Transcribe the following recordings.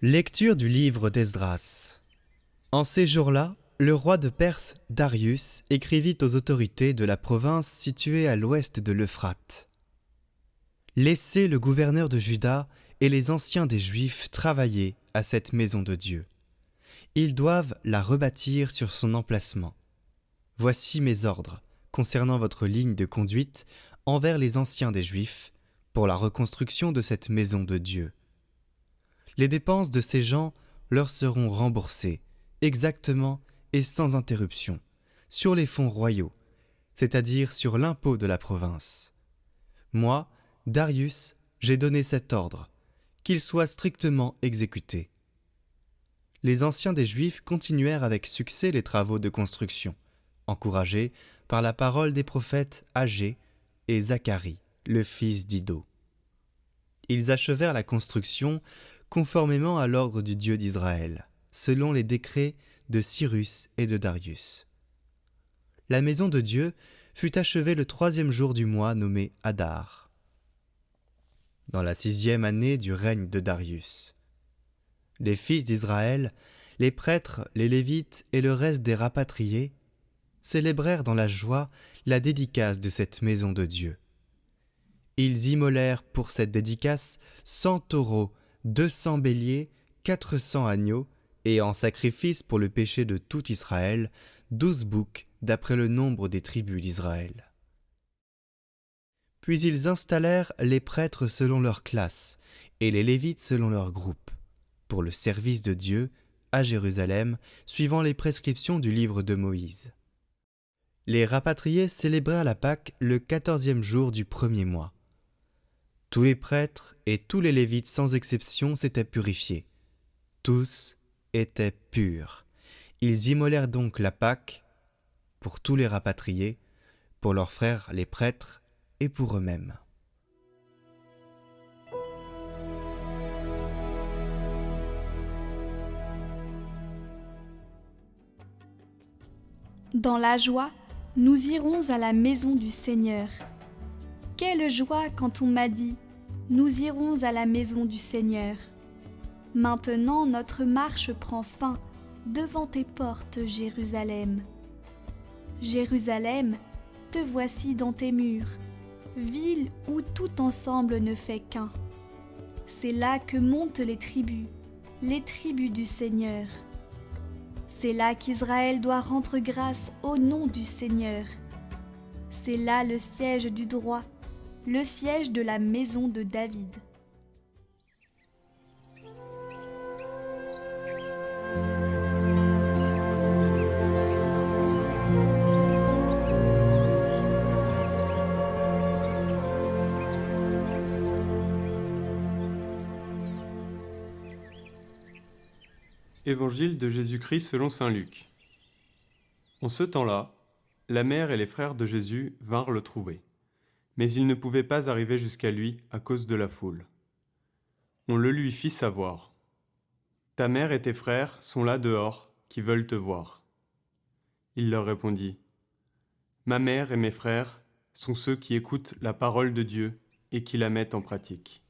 Lecture du livre d'Esdras. En ces jours-là, le roi de Perse, Darius, écrivit aux autorités de la province située à l'ouest de l'Euphrate. Laissez le gouverneur de Juda et les anciens des Juifs travailler à cette maison de Dieu. Ils doivent la rebâtir sur son emplacement. Voici mes ordres concernant votre ligne de conduite envers les anciens des Juifs pour la reconstruction de cette maison de Dieu. Les dépenses de ces gens leur seront remboursées, exactement et sans interruption, sur les fonds royaux, c'est-à-dire sur l'impôt de la province. Moi, Darius, j'ai donné cet ordre, qu'il soit strictement exécuté. Les anciens des Juifs continuèrent avec succès les travaux de construction, encouragés par la parole des prophètes Agé et Zacharie, le fils d'Iddo. Ils achevèrent la construction conformément à l'ordre du Dieu d'Israël, selon les décrets de Cyrus et de Darius. La maison de Dieu fut achevée le 3e jour du mois nommé Adar, dans la 6e année du règne de Darius. Les fils d'Israël, les prêtres, les Lévites et le reste des rapatriés célébrèrent dans la joie la dédicace de cette maison de Dieu. Ils immolèrent pour cette dédicace 100 taureaux, 200 béliers, 400 agneaux, et en sacrifice pour le péché de tout Israël, 12 boucs d'après le nombre des tribus d'Israël. Puis ils installèrent les prêtres selon leur classe, et les Lévites selon leur groupe, pour le service de Dieu à Jérusalem, suivant les prescriptions du livre de Moïse. Les rapatriés célébrèrent la Pâque le 14e jour du 1er mois. Tous les prêtres et tous les Lévites sans exception s'étaient purifiés. Tous étaient purs. Ils immolèrent donc la Pâque pour tous les rapatriés, pour leurs frères les prêtres et pour eux-mêmes. Dans la joie, nous irons à la maison du Seigneur. Quelle joie quand on m'a dit « Nous irons à la maison du Seigneur ». Maintenant notre marche prend fin devant tes portes, Jérusalem. Jérusalem, te voici dans tes murs, ville où tout ensemble ne fait qu'un. C'est là que montent les tribus du Seigneur. C'est là qu'Israël doit rendre grâce au nom du Seigneur. C'est là le siège du droit, le siège de la maison de David. Évangile de Jésus-Christ selon saint Luc. En ce temps-là, la mère et les frères de Jésus vinrent le trouver, mais ils ne pouvaient pas arriver jusqu'à lui à cause de la foule. On le lui fit savoir. « Ta mère et tes frères sont là dehors, qui veulent te voir. » Il leur répondit. « Ma mère et mes frères sont ceux qui écoutent la parole de Dieu et qui la mettent en pratique. »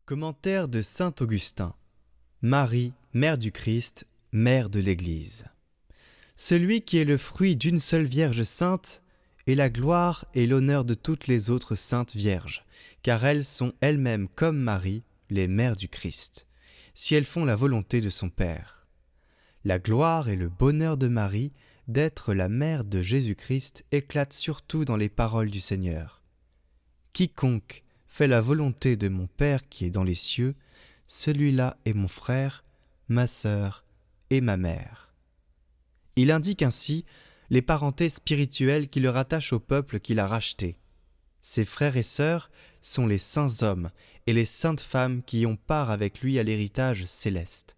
Commentaire de saint Augustin. Marie, mère du Christ, mère de l'Église. Celui qui est le fruit d'une seule Vierge sainte est la gloire et l'honneur de toutes les autres saintes vierges, car elles sont elles-mêmes comme Marie, les mères du Christ, si elles font la volonté de son Père. La gloire et le bonheur de Marie d'être la mère de Jésus-Christ éclatent surtout dans les paroles du Seigneur. Quiconque fait la volonté de mon Père qui est dans les cieux, celui-là est mon frère, ma sœur et ma mère. Il indique ainsi les parentés spirituelles qui le rattachent au peuple qu'il a racheté. Ses frères et sœurs sont les saints hommes et les saintes femmes qui ont part avec lui à l'héritage céleste.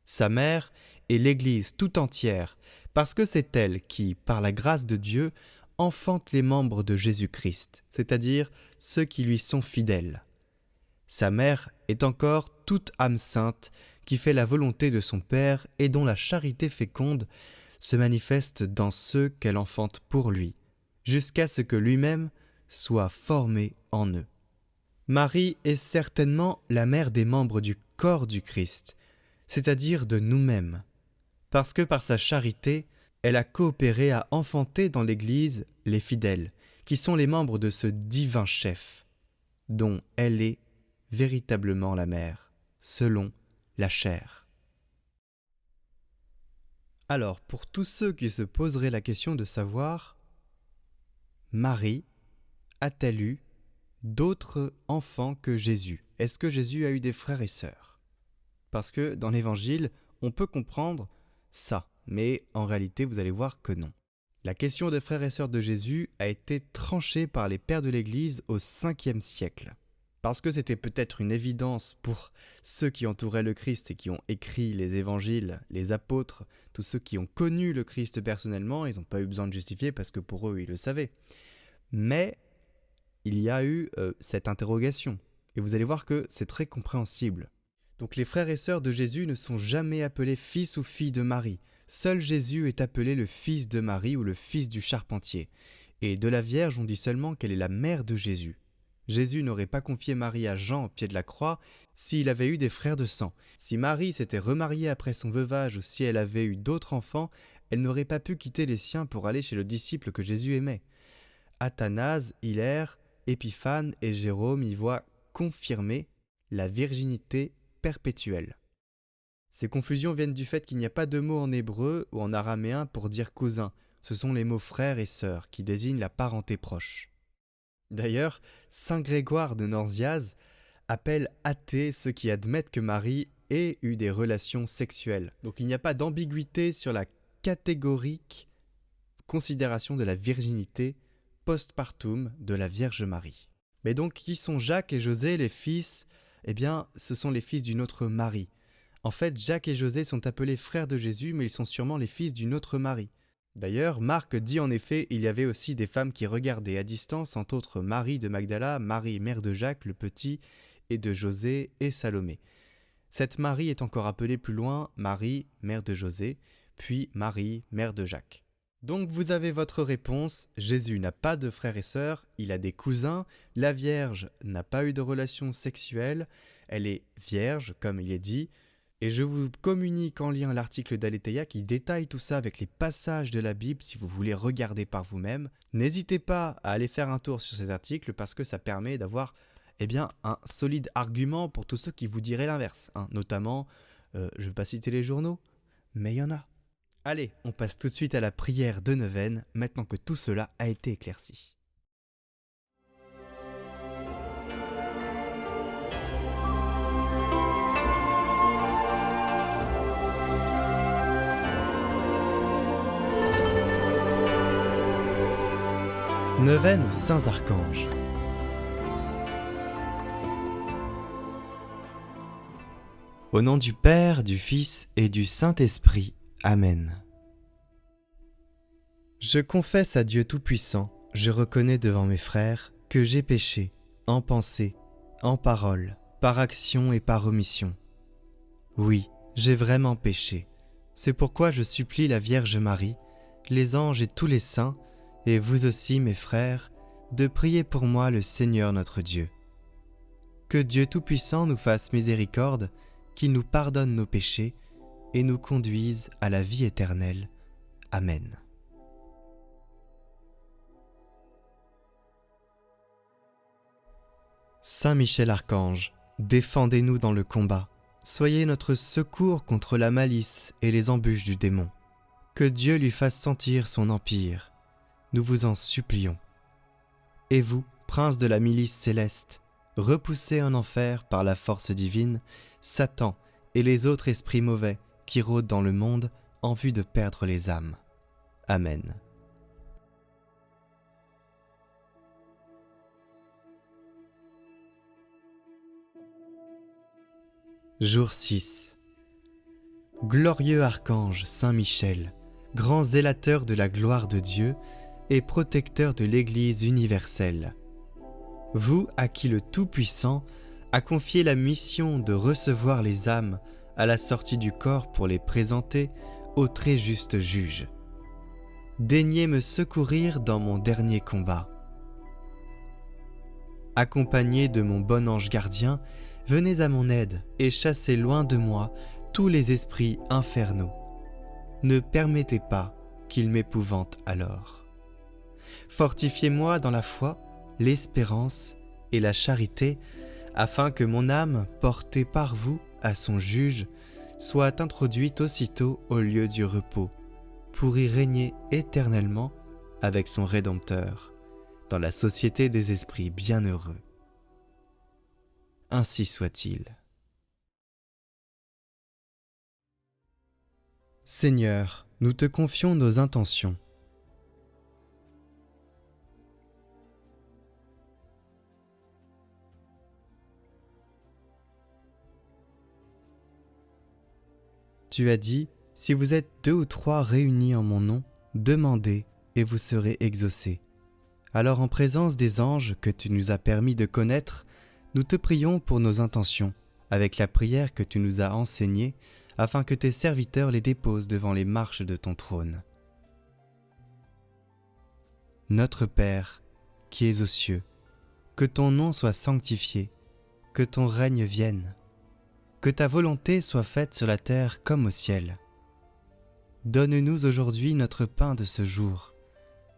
Sa mère est l'Église tout entière, parce que c'est elle qui, par la grâce de Dieu, enfante les membres de Jésus-Christ, c'est-à-dire ceux qui lui sont fidèles. Sa mère est encore toute âme sainte qui fait la volonté de son Père et dont la charité féconde se manifeste dans ceux qu'elle enfante pour lui, jusqu'à ce que lui-même soit formé en eux. Marie est certainement la mère des membres du corps du Christ, c'est-à-dire de nous-mêmes, parce que par sa charité, elle a coopéré à enfanter dans l'Église les fidèles, qui sont les membres de ce divin chef, dont elle est véritablement la mère, selon la chair. Alors, pour tous ceux qui se poseraient la question de savoir, Marie a-t-elle eu d'autres enfants que Jésus? Est-ce que Jésus a eu des frères et sœurs? Parce que dans l'Évangile, on peut comprendre ça, mais en réalité, vous allez voir que non. La question des frères et sœurs de Jésus a été tranchée par les pères de l'Église au 5e siècle. Parce que c'était peut-être une évidence pour ceux qui entouraient le Christ et qui ont écrit les évangiles, les apôtres, tous ceux qui ont connu le Christ personnellement, ils n'ont pas eu besoin de justifier parce que pour eux, ils le savaient. Mais il y a eu cette interrogation, et vous allez voir que c'est très compréhensible. Donc les frères et sœurs de Jésus ne sont jamais appelés fils ou filles de Marie. Seul Jésus est appelé le fils de Marie ou le fils du charpentier. Et de la Vierge, on dit seulement qu'elle est la mère de Jésus. Jésus n'aurait pas confié Marie à Jean au pied de la croix s'il avait eu des frères de sang. Si Marie s'était remariée après son veuvage ou si elle avait eu d'autres enfants, elle n'aurait pas pu quitter les siens pour aller chez le disciple que Jésus aimait. Athanase, Hilaire, Épiphane et Jérôme y voient confirmer la virginité perpétuelle. Ces confusions viennent du fait qu'il n'y a pas de mot en hébreu ou en araméen pour dire cousin. Ce sont les mots frères et sœurs qui désignent la parenté proche. D'ailleurs, saint Grégoire de Norziaz appelle athées ceux qui admettent que Marie ait eu des relations sexuelles. Donc il n'y a pas d'ambiguïté sur la catégorique considération de la virginité postpartum de la Vierge Marie. Mais donc, qui sont Jacques et José, les fils? Eh bien, ce sont les fils d'une autre Marie. En fait, Jacques et José sont appelés frères de Jésus, mais ils sont sûrement les fils d'une autre Marie. D'ailleurs, Marc dit en effet, il y avait aussi des femmes qui regardaient à distance, entre autres Marie de Magdala, Marie mère de Jacques le petit, et de José et Salomé. Cette Marie est encore appelée plus loin Marie, mère de José, puis Marie, mère de Jacques. Donc vous avez votre réponse, Jésus n'a pas de frères et sœurs, il a des cousins, la Vierge n'a pas eu de relation sexuelle, elle est vierge comme il est dit, et je vous communique en lien l'article d'Aletheia qui détaille tout ça avec les passages de la Bible si vous voulez regarder par vous-même. N'hésitez pas à aller faire un tour sur cet article parce que ça permet d'avoir un solide argument pour tous ceux qui vous diraient l'inverse, notamment, je ne vais pas citer les journaux, mais il y en a. Allez, on passe tout de suite à la prière de neuvaine, maintenant que tout cela a été éclairci. Neuvaine aux saints archanges. Au nom du Père, du Fils et du Saint-Esprit. Amen. Je confesse à Dieu Tout-Puissant, je reconnais devant mes frères que j'ai péché, en pensée, en parole, par action et par omission. Oui, j'ai vraiment péché. C'est pourquoi je supplie la Vierge Marie, les anges et tous les saints, et vous aussi mes frères, de prier pour moi le Seigneur notre Dieu. Que Dieu Tout-Puissant nous fasse miséricorde, qu'il nous pardonne nos péchés, et nous conduise à la vie éternelle. Amen. Saint Michel Archange, défendez-nous dans le combat. Soyez notre secours contre la malice et les embûches du démon. Que Dieu lui fasse sentir son empire. Nous vous en supplions. Et vous, prince de la milice céleste, repoussez en enfer par la force divine Satan et les autres esprits mauvais qui rôdent dans le monde en vue de perdre les âmes. Amen. Jour 6. Glorieux archange Saint Michel, grand zélateur de la gloire de Dieu et protecteur de l'Église universelle, vous à qui le Tout-Puissant a confié la mission de recevoir les âmes à la sortie du corps pour les présenter au très juste juge, daignez me secourir dans mon dernier combat. Accompagné de mon bon ange gardien, venez à mon aide et chassez loin de moi tous les esprits infernaux. Ne permettez pas qu'ils m'épouvantent alors. Fortifiez-moi dans la foi, l'espérance et la charité, afin que mon âme, portée par vous à son juge, soit introduite aussitôt au lieu du repos, pour y régner éternellement avec son Rédempteur, dans la société des esprits bienheureux. Ainsi soit-il. Seigneur, nous te confions nos intentions. Tu as dit, si vous êtes 2 ou 3 réunis en mon nom, demandez et vous serez exaucés. Alors en présence des anges que tu nous as permis de connaître, nous te prions pour nos intentions, avec la prière que tu nous as enseignée, afin que tes serviteurs les déposent devant les marches de ton trône. Notre Père, qui es aux cieux, que ton nom soit sanctifié, que ton règne vienne, que ta volonté soit faite sur la terre comme au ciel. Donne-nous aujourd'hui notre pain de ce jour.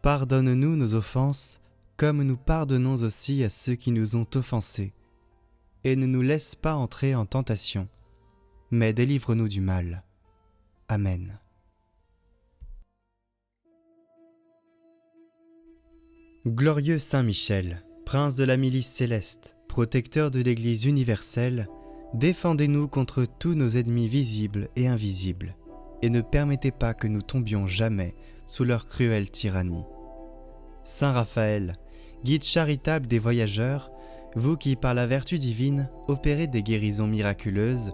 Pardonne-nous nos offenses, comme nous pardonnons aussi à ceux qui nous ont offensés. Et ne nous laisse pas entrer en tentation, mais délivre-nous du mal. Amen. Glorieux Saint Michel, prince de la milice céleste, protecteur de l'Église universelle, défendez-nous contre tous nos ennemis visibles et invisibles, et ne permettez pas que nous tombions jamais sous leur cruelle tyrannie. Saint Raphaël, guide charitable des voyageurs, vous qui par la vertu divine opérez des guérisons miraculeuses,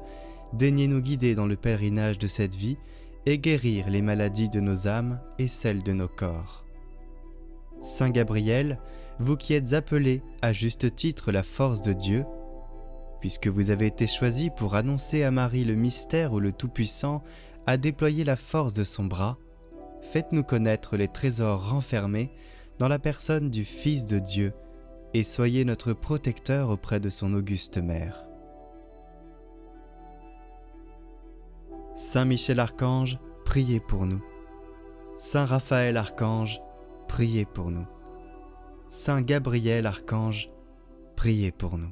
daignez nous guider dans le pèlerinage de cette vie et guérir les maladies de nos âmes et celles de nos corps. Saint Gabriel, vous qui êtes appelé à juste titre la force de Dieu, puisque vous avez été choisi pour annoncer à Marie le mystère où le Tout-Puissant a déployé la force de son bras, faites-nous connaître les trésors renfermés dans la personne du Fils de Dieu et soyez notre protecteur auprès de son auguste mère. Saint Michel Archange, priez pour nous. Saint Raphaël Archange, priez pour nous. Saint Gabriel Archange, priez pour nous.